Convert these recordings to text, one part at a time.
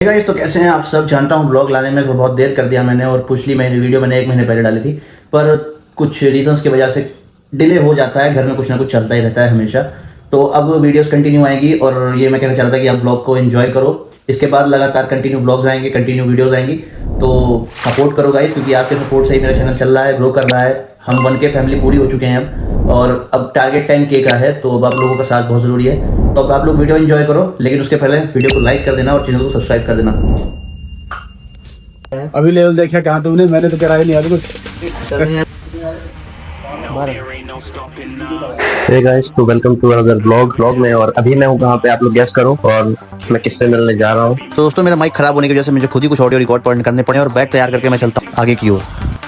Guys, तो कैसे हैं आप सब। जानता हूँ ब्लॉग लाने में बहुत देर कर दिया मैंने, और पिछली वीडियो मैंने 1 महीने पहले डाली थी, पर कुछ रीजंस की वजह से डिले हो जाता है। घर में कुछ ना कुछ चलता ही रहता है हमेशा। तो अब वीडियोस कंटिन्यू आएंगी, और ये मैं कहना चाह रहा था कि आप ब्लॉग को एंजॉय करो। इसके बाद लगातार कंटिन्यू ब्लॉग्स आएंगे, कंटिन्यू वीडियोज़ आएंगी। तो सपोर्ट करो गाइस, क्योंकि आपके सपोर्ट से ही मेरा चैनल चल रहा है, ग्रो कर रहा है। हम 1K फैमिली पूरी हो चुके हैं अब, और अब टारगेट 10K का है। तो अब आप लोगों का साथ बहुत ज़रूरी है। तो अब आप लोग वीडियो एंजॉय करो, लेकिन उसके पहले वीडियो को लाइक कर देना और चैनल को सब्सक्राइब कर देना। अभी लेवल देखा कहाँ तुमने? मैंने तो कराया नहीं अभी कुछ। हे गाइस, तो वेलकम टू अनदर ब्लॉग में। और अभी मैं हूँ कहाँ पे, आप लोग गेस करो, और मैं किससे मिलने जा रहा हूँ। तो दोस्तों, मेरा माइक खराब होने की वजह से मुझे खुद ही कुछ ऑडियो रिकॉर्ड करने पड़े, और बैग तैयार करके मैं चलता हूँ आगे की ओर।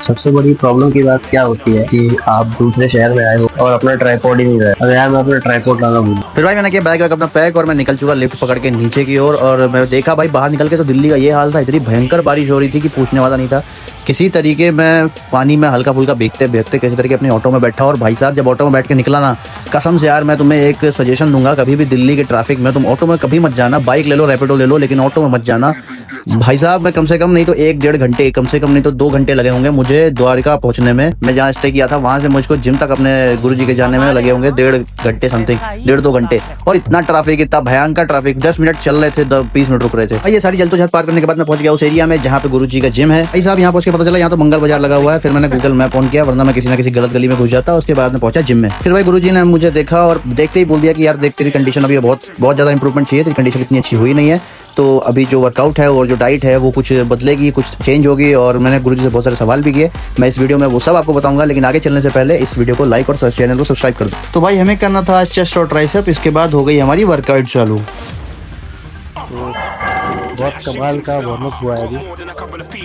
सबसे बड़ी प्रॉब्लम की बात क्या होती है कि आप दूसरे शहर में आए हो और अपना ट्राइपॉड ही नहीं रहा। अगर यार मैं अपना ट्राइपॉड लाना भूल। फिर भाई मैंने किया बैग अपना पैक, और मैं निकल चुका लिफ्ट पकड़ के नीचे की ओर। और मैं देखा भाई बाहर निकल के तो दिल्ली का ये हाल था, इतनी भयंकर बारिश हो रही थी कि पूछने वाला नहीं था। किसी तरीके मैं पानी में हल्का फुल्का भीगते भीगते किसी तरीके अपने ऑटो में बैठा। और भाई साहब, जब ऑटो में बैठ के निकला ना, कसम से यार मैं तुम्हें एक सजेशन दूंगा, कभी भी दिल्ली के ट्रैफिक में तुम ऑटो में कभी मत जाना। बाइक ले लो, रैपिडो ले लो, लेकिन ऑटो में मत जाना। भाई साहब, मैं कम से कम नहीं तो 1-1.5 घंटे, कम से कम नहीं तो 2 घंटे लगे होंगे मुझे द्वारका पहुंचने में। मैं जहाँ स्टे किया था वहां से मुझको जिम तक अपने गुरुजी के जाने में लगे होंगे 1.5 घंटे समथिंग, 1.5-2 घंटे। और इतना ट्रैफिक, इतना भयंकर ट्रैफिक। 10 मिनट चल रहे थे, 20 मिनट रुक रहे थे। ये सारी जल्दोजहद पार करने के बाद मैं पहुंच गया उस एरिया में जहाँ पे गुरुजी का जिम है। भाई साहब, यहाँ पहुंच के पता चला यहाँ तो मंगल बाजार लगा हुआ है। फिर मैंने गूगल मैप ऑन किया, वरना मैं किसी ना किसी गलत गली में घुस जाता। उसके बाद मैं पहुंचा जिम में। फिर भाई गुरुजी ने मुझे देखा और देखते ही बोल दिया कि यार देख, तेरी कंडीशन अभी बहुत ज्यादा इंप्रूवमेंट चाहिए, तेरी कंडीशन इतनी अच्छी हुई नहीं है। तो अभी जो वर्कआउट है और जो डाइट है वो कुछ बदलेगी, कुछ चेंज होगी। और मैंने गुरुजी से बहुत सारे सवाल भी किए। मैं इस वीडियो में वो सब आपको बताऊंगा, लेकिन आगे चलने से पहले इस वीडियो को लाइक और चैनल को सब्सक्राइब कर दो। तो भाई हमें करना था चेस्ट और ट्राइसेप, इसके बाद हो गई हमारी वर्कआउट चालू। बहुत कमाल का वार्म अप हुआ है अभी,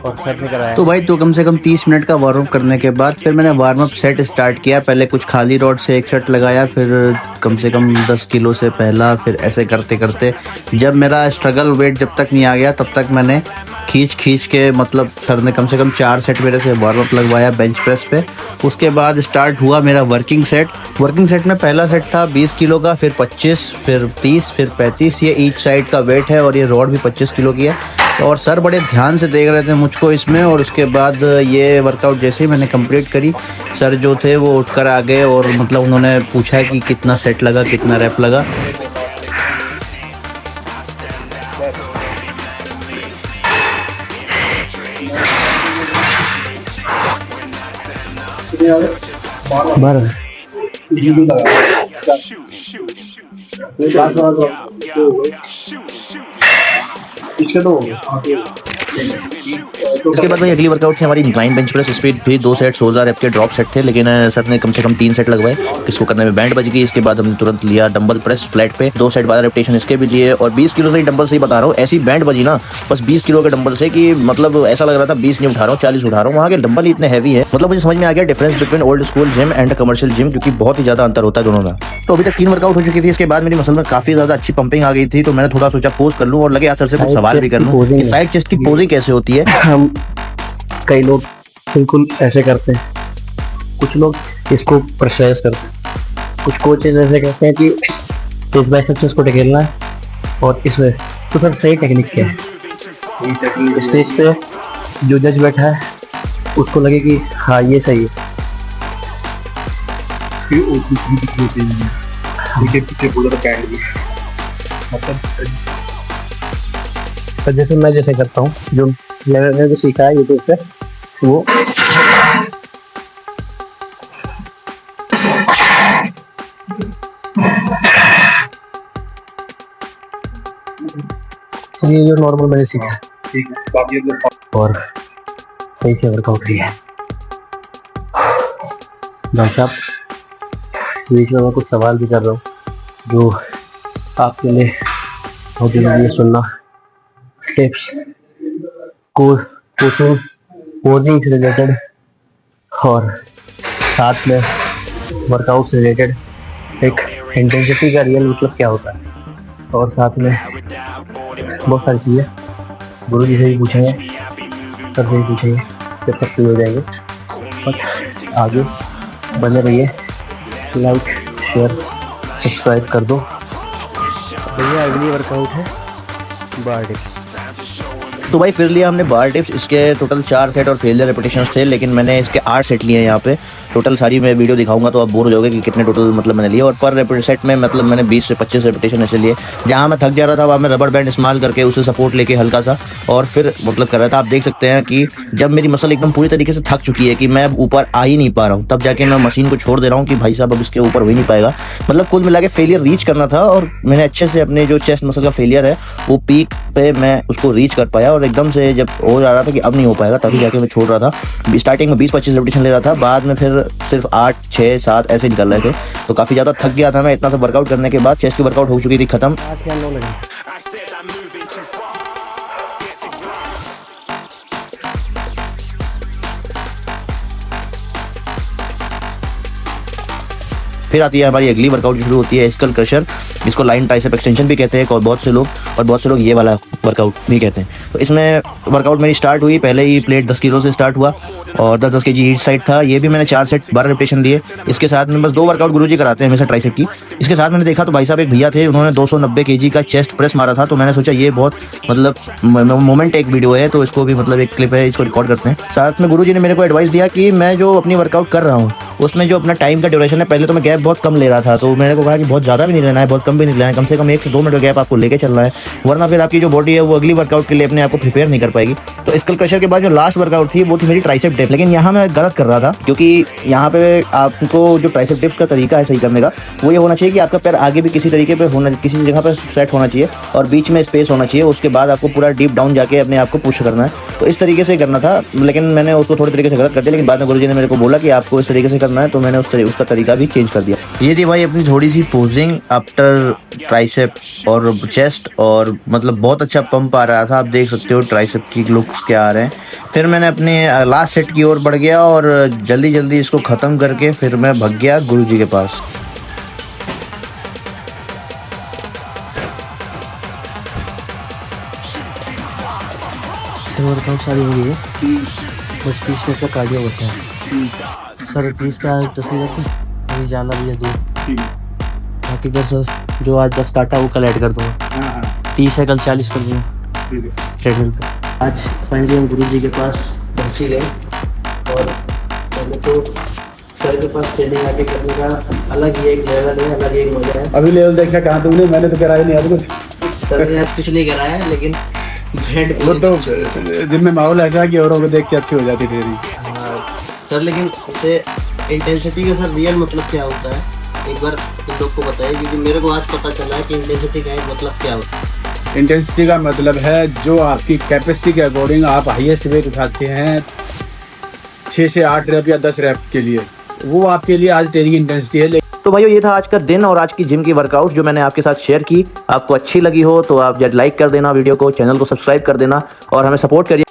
और सर ने कराया। तो भाई तो कम से कम 30 मिनट का वार्म अप करने के बाद फिर मैंने वार्म अप सेट स्टार्ट किया। पहले कुछ खाली रॉड से एक सेट लगाया, फिर कम से कम 10 किलो से पहला, फिर ऐसे करते करते जब मेरा स्ट्रगल वेट जब तक नहीं आ गया, तब तक मैंने खींच के, मतलब सर ने कम से कम 4 सेट मेरे से वार्म अप लगवाया बेंच प्रेस पे। उसके बाद स्टार्ट हुआ मेरा वर्किंग सेट। वर्किंग सेट में पहला सेट था 20 किलो का, फिर 25, फिर 30, फिर 35। ये ईच साइड का वेट है, और ये रॉड भी 25 किलो की है। और सर बड़े ध्यान से देख रहे थे मुझको इसमें। और उसके बाद ये वर्कआउट जैसे ही मैंने कंप्लीट करी, सर जो थे वो उठकर आ गए, और मतलब उन्होंने पूछा कि कितना सेट लगा, कितना रैप लगा। इसके बाद भाई अगली वर्कआउट थी हमारी इंक्लाइन बेंच प्रेस। स्पीड भी 2 सेट 16 रेप के ड्रॉप सेट थे, लेकिन सर ने कम से कम 3 सेट लगवाए। इसको करने में बैंड बज गई। इसके बाद हमने तुरंत लिया डंबल प्रेस फ्लैट पे, 2 सेट 12 रेपिटेशन इसके भी लिए। और 20 किलो से ही डंबल से ही बता रहा हूँ, ऐसी बैंड बजी ना बस 20 किलो के डंबल से कि मतलब ऐसा लग रहा था 20 नहीं उठा रहा हूँ, 40 उठा रहा हूँ। वहाँ के डंबल ही इतने हैवी है। मतलब मुझे समझ में आ गया difference between old school gym and commercial gym, क्योंकि बहुत ही ज्यादा अंतर होता है दोनों में। तो अभी तक 3 वर्कआउट हो चुकी थी। इसके बाद मेरी मसल में काफी ज्यादा अच्छी पंपिंग आ गई थी, तो मैंने थोड़ा सोचा पोज कर लूँ, और लगे सर से कुछ सवाल भी कर लूँ कि साइड चेस्ट की पोजिंग कैसे होती है। हम कई लोग बिल्कुल ऐसे करते हैं, कुछ लोग इसको प्रेशराइज करते हैं, कुछ कोचेज ऐसे कहते हैं कि इस बाइसेप्स इसको ढकेलना है, और इसमें तो सर सही टेक्निक क्या है? स्टेज पे जो जज बैठा है उसको लगे कि हाँ ये सही है। तो जैसे मैं जैसे करता हूँ, जो मैंने जो सीखा है यूट्यूब से, वो ये जो नॉर्मल मैंने सीखा है, और सही से वर्कआउट किया है। भाई साहब, बीच में मैं कुछ सवाल भी कर रहा हूँ जो आपके लिए बहुत जरूरी है सुनना। टिप्स, कोचिंग, पोजिंग से रिलेटेड, और साथ में वर्कआउट से रिलेटेड एक इंटेंसिटी का रियल मतलब क्या होता है, और साथ में बहुत सारी चीज़ें गुरुजी से भी पूछेंगे, सर से भी पूछेंगे, फिर सब क्लियर हो जाएंगे। और आगे बने रहिए, लाइक शेयर सब्सक्राइब कर दो। भैया अगली वर्कआउट है बार डिप्स। तो भाई फिर लिया हमने बार डिप्स। इसके टोटल 4 सेट और फेलियर रेपिटेशंस थे, लेकिन मैंने इसके 8 सेट लिए हैं यहाँ पे। टोटल सारी मैं वीडियो दिखाऊंगा तो आप बोर हो जाओगे कि कितने टोटल मतलब मैंने लिए। और पर सेट में मतलब मैंने 20 से 25 रेपिटेशन ऐसे लिए। जहाँ मैं थक जा रहा था वहाँ मैं रबर बैंड इस्तेमाल करके उसे सपोर्ट लेके हल्का सा और फिर मतलब कर रहा था। आप देख सकते हैं कि जब मेरी मसल एकदम पूरी तरीके से थक चुकी है कि मैं अब ऊपर आ ही नहीं पा रहा हूँ, तब जाके मैं मशीन को छोड़ दे रहा हूँ कि भाई साहब अब इसके ऊपर हो ही नहीं पाएगा। मतलब कुल मिला के फेलियर रीच करना था और मैंने अच्छे से अपने जो चेस्ट मसल का फेलियर है वो पीक पे मैं उसको रीच कर पाया। और एकदम से जब हो जा रहा था कि अब नहीं हो पाएगा, तभी जाके मैं छोड़ रहा था। स्टार्टिंग में 20-25 रेपिटेशन ले रहा था, बाद में फिर सिर्फ 8, 6, 7 ऐसे निकल रहे थे। तो काफ़ी ज़्यादा थक गया था मैं इतना सा वर्कआउट करने के बाद। चेस्ट की वर्कआउट हो चुकी थी खत्म। फिर आती है हमारी अगली वर्कआउट जो शुरू होती है स्कल क्रशर, जिसको लाइन ट्राइसेप एक्सटेंशन भी कहते हैं और बहुत से लोग ये वाला वर्कआउट भी कहते हैं। तो इसमें वर्कआउट मेरी स्टार्ट हुई, पहले ही प्लेट 10 किलो से स्टार्ट हुआ और 10-10 kg ईच साइड था। ये भी मैंने 4 सेट 12 रेपिटेशन लिए। इसके साथ में बस 2 वर्कआउट गुरुजी कराते हैं हमेशा ट्राइसेप की। इसके साथ मैंने देखा तो भाई साहब एक भैया थे, उन्होंने 290 kg का चेस्ट प्रेस मारा था। तो मैंने सोचा ये बहुत मतलब मोमेंट एक वीडियो है, तो इसको भी मतलब एक क्लिप है, इसको रिकॉर्ड करते हैं। साथ में गुरुजी ने मेरे को एडवाइस दिया कि मैं जो अपनी वर्कआउट कर रहा हूँ उसमें जो अपना टाइम का ड्यूरेशन है, पहले तो मैं गैप बहुत कम ले रहा था, तो मैंने को कहा कि बहुत ज़्यादा भी नहीं लेना है, बहुत कम भी नहीं लेना है, कम से कम 1 से 2 मिनट का गैप आपको लेके चलना है, वरना फिर आपकी जो बॉडी है वो अगली वर्कआउट के लिए अपने आप को प्रिपेयर नहीं कर पाएगी। तो स्कल क्रशर के बाद जो लास्ट वर्कआउट थी वो थी मेरी ट्राइसेप डिप। लेकिन यहाँ मैं गलत कर रहा था, क्योंकि यहाँ पे आपको जो ट्राइसेप डिप्स का तरीका है सही करने का वो ये होना चाहिए कि आपका पैर आगे भी किसी तरीके पे होना, किसी जगह पर सेट होना चाहिए और बीच में स्पेस होना चाहिए। उसके बाद आपको पूरा डीप डाउन जाके अपने आप को पुश करना है। तो इस तरीके से करना था, लेकिन मैंने उसको थोड़ी तरीके से गलत कर दिया। लेकिन बाद में गुरुजी ने मेरे को बोला कि आपको इस तरीके से करना है, तो मैंने उसका तरीका भी चेंज कर दिया। ये थी भाई अपनी थोड़ी सी पोजिंग आफ्टर ट्राइसेप और चेस्ट, और मतलब बहुत अच्छा पंप आ रहा था। आप देख सकते हो ट्राइसेप की लुक्स क्या आ रहे हैं। फिर मैंने अपने लास्ट सेट की ओर बढ़ गया और जल्दी जल्दी इसको ख़त्म करके फिर मैं भाग गया गुरुजी के पास। वर्कआउट सारी हो गई है, बस 20 मिनट का कार्डियो होता है। सर 20 का तस्वीर अभी जाना भी है दूर, बाकी बस जो आज 10 काटा वो कल ऐड कर दूँगा। 30 है, कल 40 कर दूँगा ट्रेडमिल पे। आज फाइनली हम गुरुजी के पास पहुँच ही गए और पहले तो सर के पास ट्रेनिंग आके करने का अलग ही एक लेवल है, अलग ही एक मजा है। अभी लेवल देखा कहाँ तुमने? मैंने तो कराया नहीं आज कुछ। सर ने आज कुछ नहीं कराया है, लेकिन वो तो जिनमें माहौल ऐसा है कि औरों को देख के अच्छी हो जाती ट्रेनिंग। सर लेकिन इसे इंटेंसिटी का सर रियल मतलब क्या होता है एक बार इन लोग को बताइए, क्योंकि मेरे को आज पता चला है कि इंटेंसिटी का मतलब क्या होता है। इंटेंसिटी का मतलब है जो आपकी कैपेसिटी के अकॉर्डिंग आप हाईएस्ट वेट उठाते हैं 6 से 8 रैप या 10 रैप के लिए, वो आपके लिए आज ट्रेनिंग इंटेंसिटी है। तो भाइयों ये था आज का दिन और आज की जिम की वर्कआउट जो मैंने आपके साथ शेयर की। आपको अच्छी लगी हो तो आप लाइक कर देना वीडियो को, चैनल को सब्सक्राइब कर देना और हमें सपोर्ट करिए।